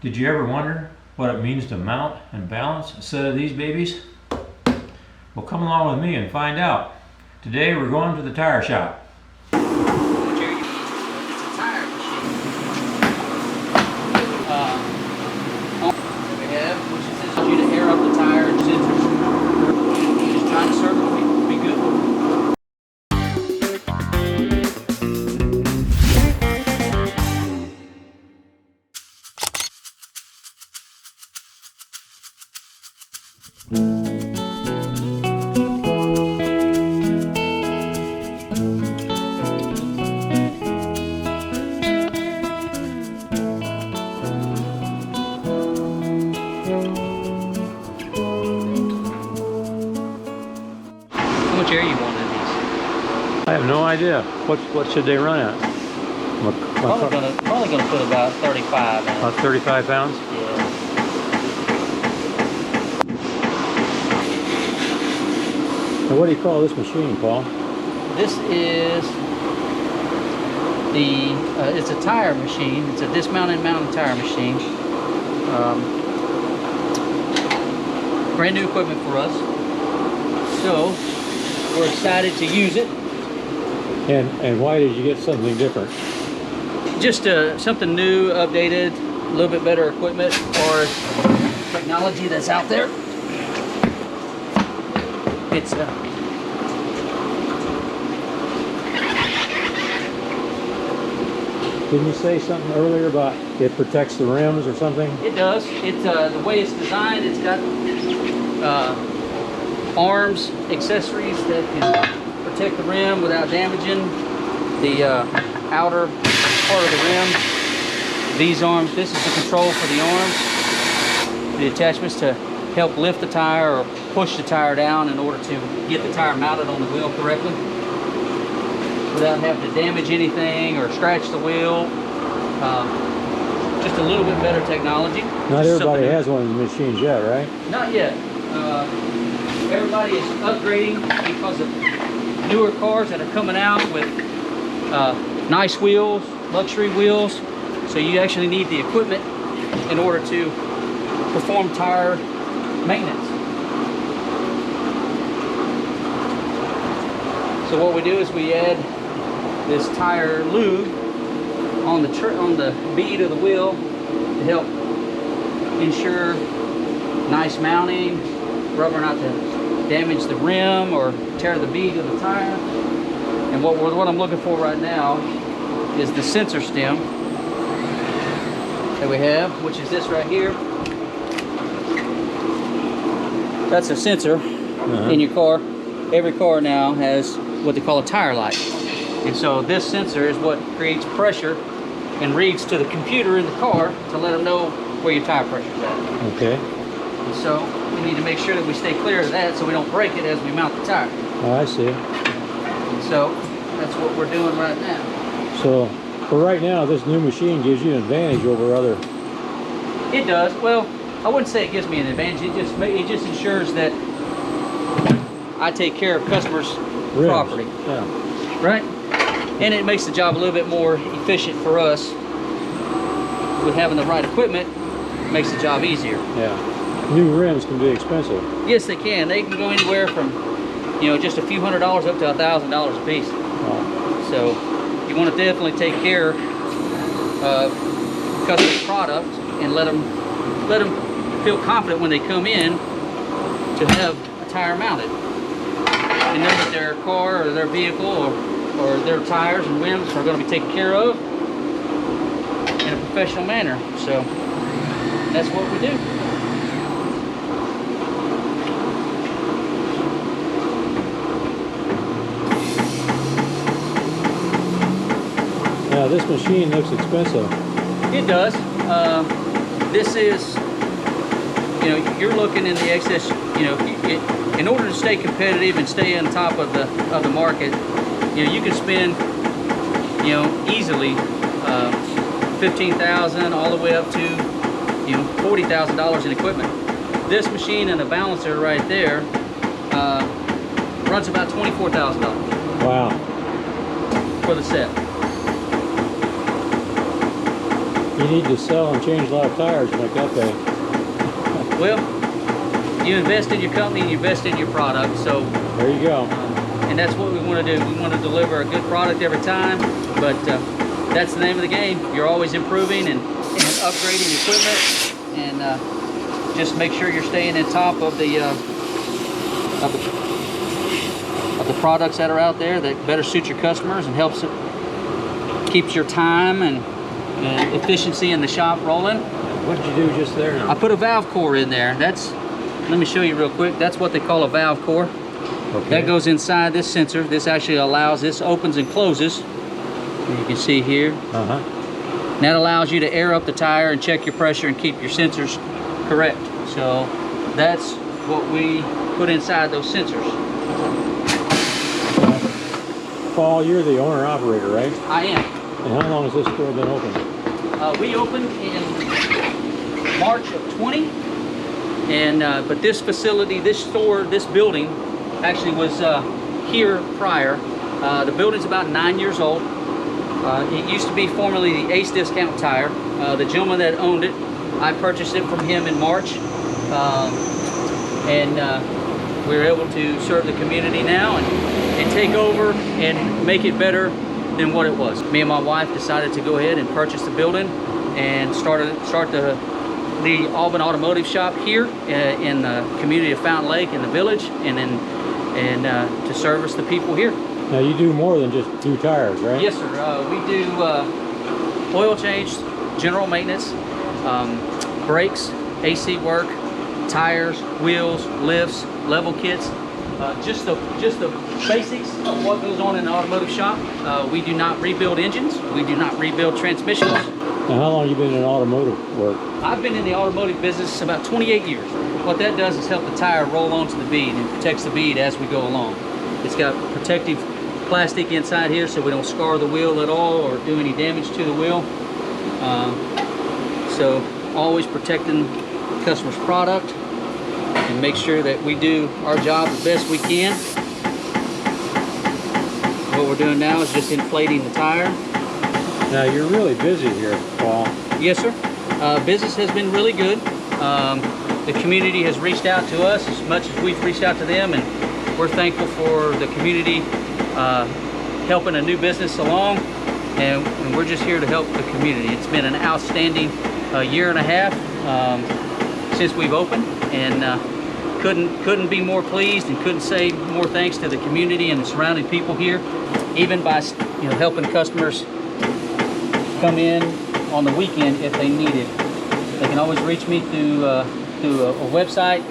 Did you ever wonder what it means to mount and balance a set of these babies? Well, come along with me and find out. Today we're going to the tire shop. It's a tire machine. We have, which is allows you to air up the tire and sensors. Just trying to circle to be good with it. How much air you want in these? I have no idea. What should they run at? Probably gonna put about 35 in. About 35 pounds? Yeah. And what do you call this machine, Paul? This is it's a tire machine. It's a dismounted mounted tire machine. Brand new equipment for us. So we're excited to use it. And why did you get something different? Just something new, updated, a little bit better equipment or technology that's out there. It's Didn't you say something earlier about it protects the rims or something? It does. It's the way it's designed. It's got arms, accessories that can protect the rim without damaging the outer part of the rim. These arms. This is the control for the arms. The attachments to help lift the tire or push the tire down in order to get the tire mounted on the wheel correctly without having to damage anything or scratch the wheel. Just a little bit better technology. Not everybody has one of the machines yet, right? Not yet. Everybody is upgrading because of newer cars that are coming out with nice wheels, luxury wheels. So you actually need the equipment in order to perform tire maintenance. So what we do is we add this tire lube on the bead of the wheel to help ensure nice mounting, rubber not to damage the rim or tear the bead of the tire. And what I'm looking for right now is the sensor stem that we have, which is this right here. That's a sensor in your car. Every car now has what they call a tire light. And so this sensor is what creates pressure and reads to the computer in the car to let them know where your tire pressure is at. Okay. And so we need to make sure that we stay clear of that so we don't break it as we mount the tire. Oh, I see. And so that's what we're doing right now. So, for right now, this new machine gives you an advantage over other... It does. Well, I wouldn't say it gives me an advantage. It just ensures that I take care of customers' rims. property. Yeah. Right? And it makes the job a little bit more efficient for us. With having the right equipment, makes the job easier. Yeah. New rims can be expensive. Yes, they can. They can go anywhere from, just a few $100s up to $1,000 a piece. Wow. So you want to definitely take care of customer's product and let them feel confident when they come in to have a tire mounted. They know that their car or their vehicle or their tires and rims are going to be taken care of in a professional manner. So that's what we do. Now, this machine looks expensive. It does. This is, you're looking in the excess, in order to stay competitive and stay on top of the market, you can spend, easily $15,000 all the way up to, $40,000 in equipment. This machine and the balancer right there runs about $24,000. Wow. For the set. You need to sell and change a lot of tires to make that pay. Well, you invest in your company and you invest in your product, so There you go. and that's what we want to do. We want to deliver a good product every time, but that's the name of the game. You're always improving and upgrading equipment, and just make sure you're staying on top of the products that are out there that better suit your customers and helps it keeps your time and efficiency in the shop rolling. What did you do just there now? I put a valve core in there. Let me show you real quick. That's what they call a valve core. Okay. That goes inside this sensor. This actually this opens and closes. You can see here. Uh-huh. And that allows you to air up the tire and check your pressure and keep your sensors correct. So that's what we put inside those sensors. Paul, you're the owner-operator, right? I am. And how long has this store been open? We opened in March of 20, and but this facility, this store, this building actually was here prior. The building's about 9 years old. It used to be formerly the Ace Discount Tire. The gentleman that owned it, I purchased it from him in March, and we were able to serve the community now and take over and make it better than what it was. Me and my wife decided to go ahead and purchase the building and start the Auburn Automotive Shop here in the community of Fountain Lake in the village, and to service the people here. Now you do more than just do tires, right? Yes, sir. We do oil change, general maintenance, brakes, AC work, tires, wheels, lifts, level kits. Just the basics of what goes on in the automotive shop. We do not rebuild engines. We do not rebuild transmissions. Now how long have you been in automotive work? I've been in the automotive business about 28 years. What that does is help the tire roll onto the bead and protects the bead as we go along. It's got protective plastic inside here so we don't scar the wheel at all or do any damage to the wheel. So always protecting the customer's product and make sure that we do our job the best we can. What we're doing now is just inflating the tire. Now you're really busy here, Paul. Yes, sir. Business has been really good. The community has reached out to us as much as we've reached out to them, and we're thankful for the community helping a new business along, and we're just here to help the community. It's been an outstanding year and a half since we've opened, and couldn't be more pleased and couldn't say more thanks to the community and the surrounding people here, even by helping customers come in on the weekend if they need it. They can always reach me through a website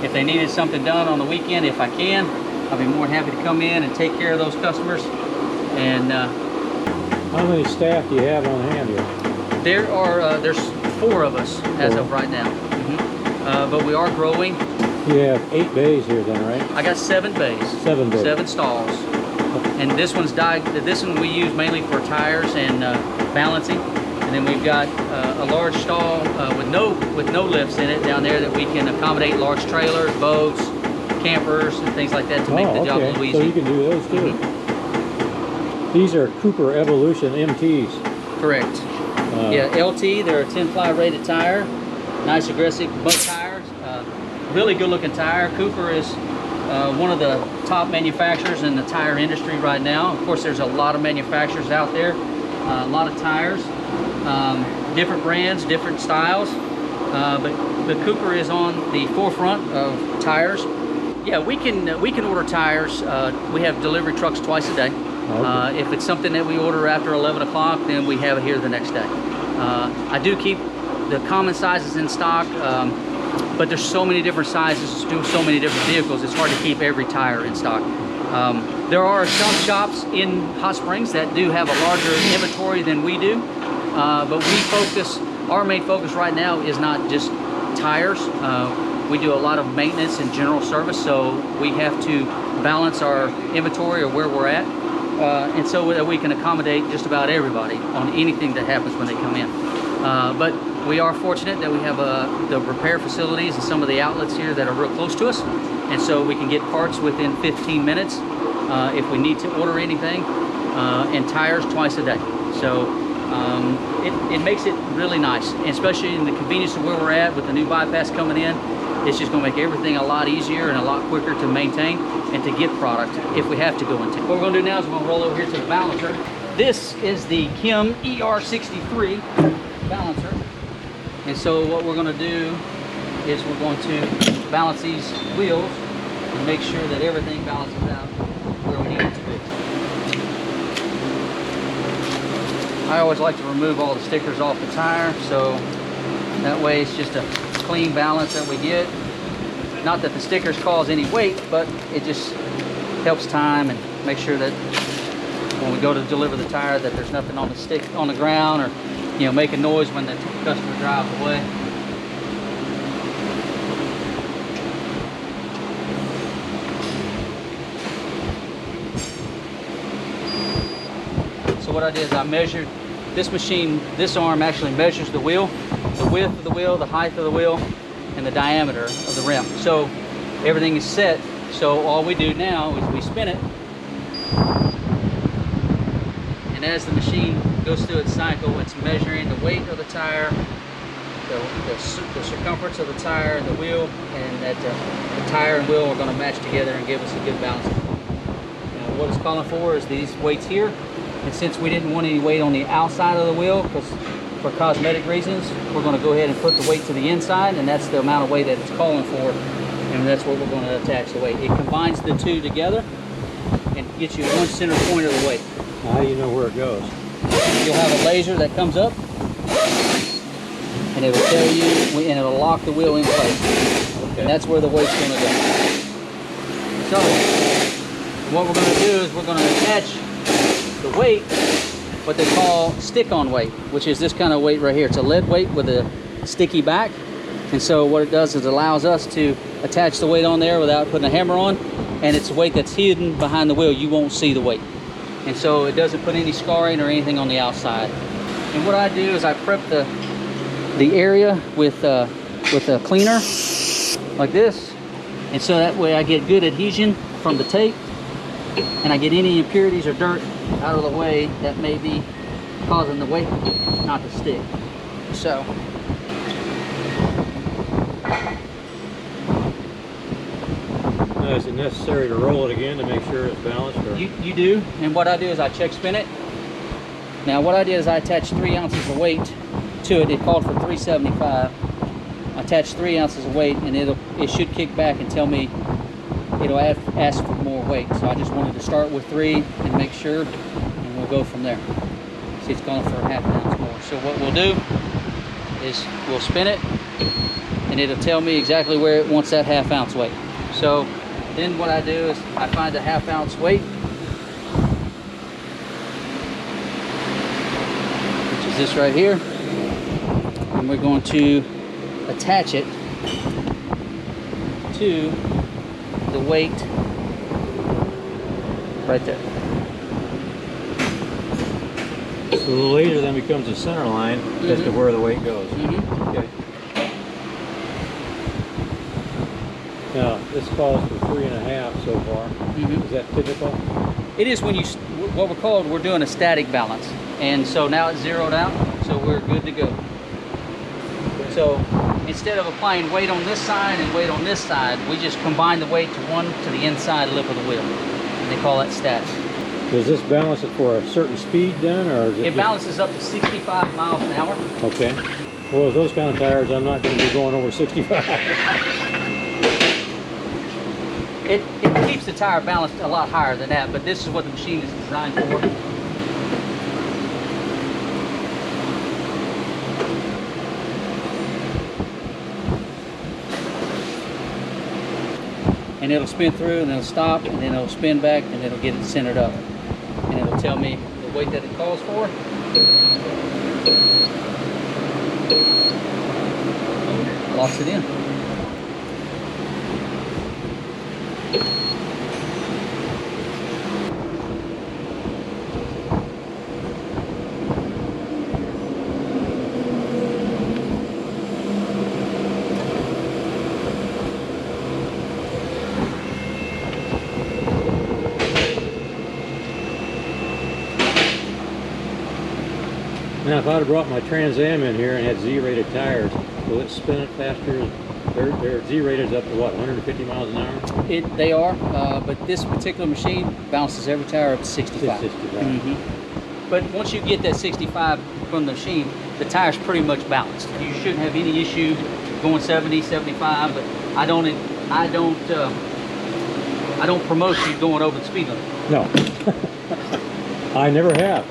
if they needed something done on the weekend. If I can, I'll be more than happy to come in and take care of those customers. And how many staff do you have on hand here? There's 4 of us as of right now. But we are growing. You have 8 bays here then, right? I got 7 bays. 7 bays. 7 stalls. And this one we use mainly for tires and balancing. And then we've got a large stall with no lifts in it down there that we can accommodate large trailers, boats, campers, and things like that to make the job a little easy. So you can do those too. These are Cooper Evolution MTs. Correct. Yeah, LT, they're a 10-ply rated tire. Nice aggressive butt tires. Really good looking tire. Cooper is one of the top manufacturers in the tire industry right now. Of course, there's a lot of manufacturers out there, a lot of tires, different brands, different styles, but Cooper is on the forefront of tires. Yeah, we can order tires. We have delivery trucks twice a day. Okay. If it's something that we order after 11 o'clock, then we have it here the next day. I do keep the common sizes in stock, but there's so many different sizes, so many different vehicles, it's hard to keep every tire in stock. There are some shops in Hot Springs that do have a larger inventory than we do, but our main focus right now is not just tires. We do a lot of maintenance and general service, so we have to balance our inventory or where we're at, and so that we can accommodate just about everybody on anything that happens when they come in. But we are fortunate that we have the repair facilities and some of the outlets here that are real close to us, and so we can get parts within 15 minutes if we need to order anything, and tires twice a day. So It makes it really nice, and especially in the convenience of where we're at with the new bypass coming in. It's just going to make everything a lot easier and a lot quicker to maintain and to get product if we have to go into. What we're going to do now is we're going to roll over here to the balancer. This is the Kim ER63 balancer. And so what we're going to do is we're going to balance these wheels and make sure that everything balances out where we need it to be. I always like to remove all the stickers off the tire, so that way it's just a clean balance that we get. Not that the stickers cause any weight, but it just helps time and make sure that when we go to deliver the tire that there's nothing on the stick on the ground, or making noise when the customer drives away. So what I did is I measured this machine. This arm actually measures the wheel, the width of the wheel, the height of the wheel, and the diameter of the rim. So everything is set. So all we do now is we spin it, and as the machine goes through its cycle, it's measuring the weight of the tire, the circumference of the tire and the wheel, and that the tire and wheel are going to match together and give us a good balance. Now, what it's calling for is these weights here. And since we didn't want any weight on the outside of the wheel, because for cosmetic reasons, we're going to go ahead and put the weight to the inside, and that's the amount of weight that it's calling for, and that's what we're going to attach the weight. It combines the two together and gets you one center point of the weight. How do you know where it goes? You'll have a laser that comes up, and it will tell you, and it'll lock the wheel in place. Okay. And that's where the weight's going to go. So, what we're going to do is we're going to attach the weight, what they call stick-on weight, which is this kind of weight right here. It's a lead weight with a sticky back, and so what it does is it allows us to attach the weight on there without putting a hammer on, and it's a weight that's hidden behind the wheel. You won't see the weight, and so it doesn't put any scarring or anything on the outside. And what I do is I prep the area with a cleaner like this, and so that way I get good adhesion from the tape, and I get any impurities or dirt out of the way that may be causing the weight not to stick. So Now, is it necessary to roll it again to make sure it's balanced? Or? you do, and what I do is I check spin it. Now what I did is I attached 3 ounces of weight to it. It called for 375. I attached 3 ounces of weight, and it should kick back and tell me it'll ask for more weight. So I just wanted to start with 3 and make sure, and we'll go from there. See, it's going for a half an ounce more. So what we'll do is we'll spin it, and it'll tell me exactly where it wants that half ounce weight. So then what I do is I find a half ounce weight, which is this right here, and we're going to attach it to the weight right there. So the laser then becomes a center line as to where the weight goes. Okay. Now this calls for 3.5 so far. Is that typical? It is when we're doing a static balance, and so now it's zeroed out, so we're good to go. So instead of applying weight on this side and weight on this side, we just combine the weight to the inside lip of the wheel. They call that static. Does this balance it for a certain speed then, or is It balances up to 65 miles an hour. Okay. Well, with those kind of tires, I'm not going to be going over 65. It keeps the tire balanced a lot higher than that, but this is what the machine is designed for. And it'll spin through, and it'll stop, and then it'll spin back, and it'll get it centered up. And it'll tell me the weight that it calls for. Locks it in. Now if I'd have brought my Trans Am in here and had Z-rated tires, will it spin it faster? They're Z-rated up to what, 150 miles an hour? They are, but this particular machine bounces every tire up to 65. 65. But once you get that 65 from the machine, the tire's pretty much balanced. You shouldn't have any issue going 70, 75, but I don't promote you going over the speed limit. No. I never have.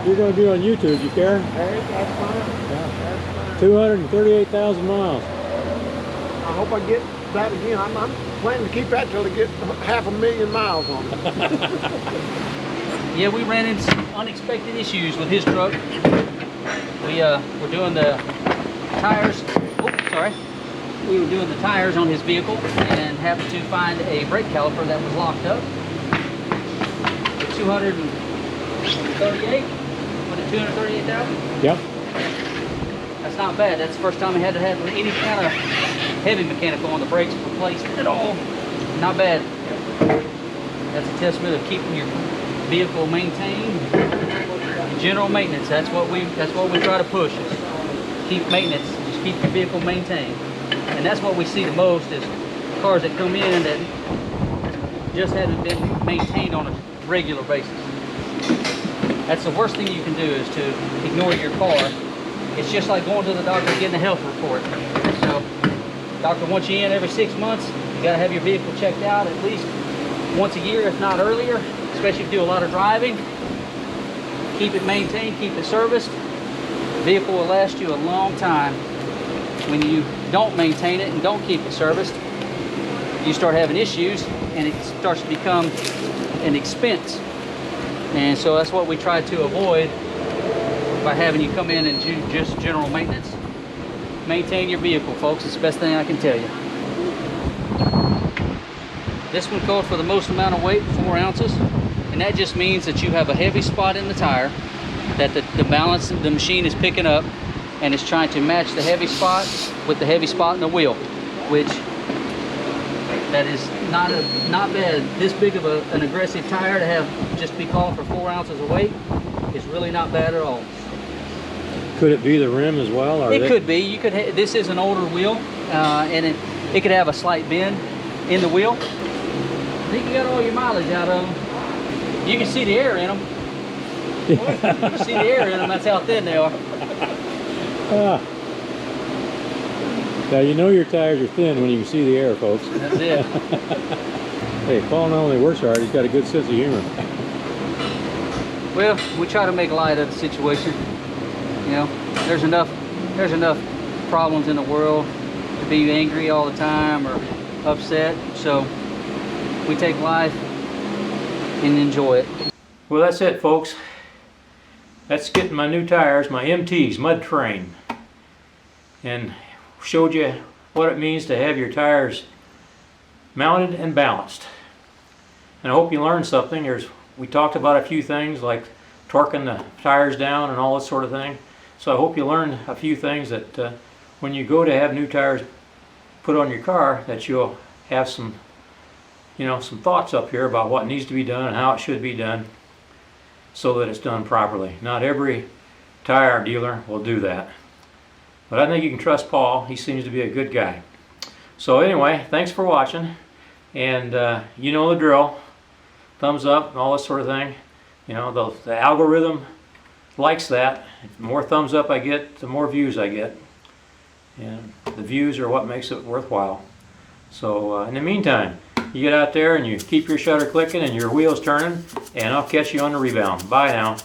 You're going to be on YouTube, you care? That's fine. That's fine. 238,000 miles. I hope I get that again. I'm planning to keep that till I get 500,000 miles on it. Yeah, we ran into some unexpected issues with his truck. We were doing the tires. Oh, sorry. We were doing the tires on his vehicle and happened to find a brake caliper that was locked up. The 238. Was it 238,000? Yep. That's not bad. That's the first time we had to have any kind of heavy mechanical on the brakes replaced at all. Not bad. That's a testament of keeping your vehicle maintained. General maintenance. That's what we try to push. Is keep maintenance. Just keep your vehicle maintained. And that's what we see the most is cars that come in that just haven't been maintained on a regular basis. That's the worst thing you can do is to ignore your car. It's just like going to the doctor and getting a health report. So, doctor wants you in every 6 months. You gotta have your vehicle checked out at least once a year, if not earlier, especially if you do a lot of driving. Keep it maintained, keep it serviced. The vehicle will last you a long time. When you don't maintain it and don't keep it serviced, you start having issues and it starts to become an expense. And so that's what we try to avoid by having you come in and do just general maintenance. Maintain your vehicle, folks. It's the best thing I can tell you. This one called for the most amount of weight, 4 ounces. And that just means that you have a heavy spot in the tire that the balance the machine is picking up, and it's trying to match the heavy spot with the heavy spot in the wheel, which that is not bad. This big of an aggressive tire to have just be called for 4 ounces of weight is really not bad at all. Could it be the rim as well? Or It could be. You could. This is an older wheel, and it could have a slight bend in the wheel. I think you got all your mileage out of them. You can see the air in them. You can see the air in them. That's how thin they are. Now you know your tires are thin when you can see the air, folks. That's it. Hey, Paul not only works hard, he's got a good sense of humor. Well, we try to make light of the situation. You know, there's enough problems in the world to be angry all the time or upset. So we take life and enjoy it. Well, that's it, folks. That's getting my new tires, my MTs, Mud Terrain, and showed you what it means to have your tires mounted and balanced. And I hope you learned something. We talked about a few things like torquing the tires down and all this sort of thing. So I hope you learned a few things that when you go to have new tires put on your car, that you'll have some thoughts up here about what needs to be done and how it should be done so that it's done properly. Not every tire dealer will do that. But I think you can trust Paul. He seems to be a good guy. So anyway, thanks for watching. And you know the drill. Thumbs up and all this sort of thing. You know, the algorithm likes that. The more thumbs up I get, the more views I get. And the views are what makes it worthwhile. So in the meantime, you get out there and you keep your shutter clicking and your wheels turning, and I'll catch you on the rebound. Bye now.